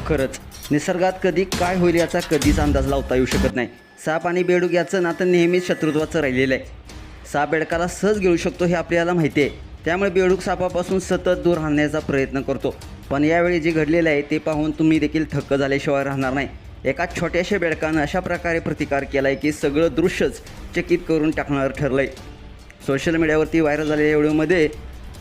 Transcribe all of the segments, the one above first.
खरंच निसर्गात कधी काय होईल याचा कधीच अंदाज लावता येऊ शकत नाही. साप आणि बेडूक याचं नातं नेहमीच शत्रुत्वाचं राहिलेलं आहे. साप बेडकाला सहज गिळू शकतो हे आपल्याला माहिती आहे. त्यामुळे बेडूक सापापासून सतत दूर राहण्याचा प्रयत्न करतो. पण यावेळी जे घडलेलं आहे ते पाहून तुम्ही देखील थक्क झाल्याशिवाय राहणार नाही. एका छोट्याशा बेडकानं अशा प्रकारे प्रतिकार केला आहे की सगळं दृश्यच चकित करून टाकणार ठरलं आहे. सोशल मीडियावरती व्हायरल झालेल्या व्हिडिओमध्ये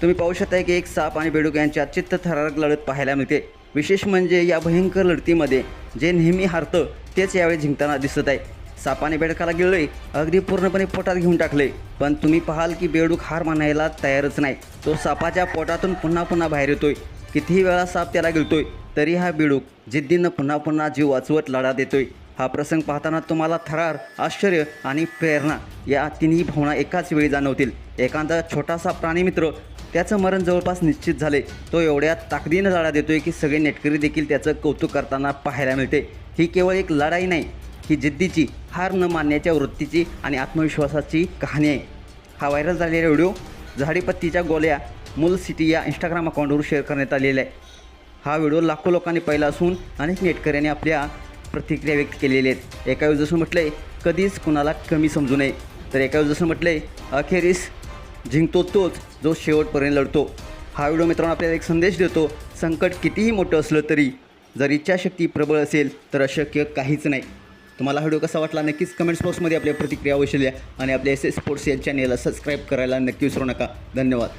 तुम्ही पाहू शकताय की एक साप आणि बेडूक यांच्यात चित्तथरारक लढत पाहायला मिळते. विशेष म्हणजे या भयंकर लढतीमध्ये जे नेहमी हारतं तेच यावेळी जिंकताना दिसत आहे. सापाने बेडकाला गिळले, अगदी पूर्णपणे पोटात घेऊन टाकले. पण तुम्ही पाहाल की बेडूक हार मानायला तयारच नाही. तो सापाच्या पोटातून पुन्हा पुन्हा बाहेर येतोय. कितीही वेळा साप त्याला गिळतोय तरी हा बेडूक जिद्दीनं पुन्हा पुन्हा जीव वाचवत लढा देतोय. हा प्रसंग पाहताना तुम्हाला थरार, आश्चर्य आणि प्रेरणा या तिन्ही भावना एकाच वेळी जाणवतील. एखादा छोटासा प्राणीमित्र त्याचं मरण जवळपास निश्चित झाले. तो एवढ्या ताकदीनं लढा देतोय की सगळे नेटकरी देखील त्याचं कौतुक करताना पाहायला मिळते. ही केवळ एक लढाई नाही, ही जिद्दीची, हार न मानण्याच्या वृत्तीची आणि आत्मविश्वासाची कहाणी आहे. हा व्हायरल झालेला व्हिडिओ झाडीपत्तीच्या गोल्या मूल सिटी या इंस्टाग्राम अकाउंटवर शेअर करण्यात आलेला आहे. हा व्हिडिओ लाखो लोकांनी पाहिला असून अनेक नेटकऱ्यांनी आपल्या प्रतिक्रिया व्यक्त केलेल्या आहेत. एका जसं म्हटलं आहे, कधीच कुणाला कमी समजू नये. तर एका जसं म्हटलं आहे, अखेरीस जिंकतो तोच जो शेवटपर्यंत लढतो. हा व्हिडिओ मित्रांनो आपल्याला एक संदेश देतो. संकट कितीही मोठं असलं तरी जर इच्छाशक्ती प्रबळ असेल तर अशक्य काहीच नाही. तुम्हाला हा व्हिडिओ कसा वाटला नक्कीच कमेंट्स बॉक्समध्ये आपल्या प्रतिक्रिया अवश्य द्या आणि आपल्या SS स्पोर्ट्स या चॅनेलला सबस्क्राईब करायला नक्की विसरू नका. धन्यवाद.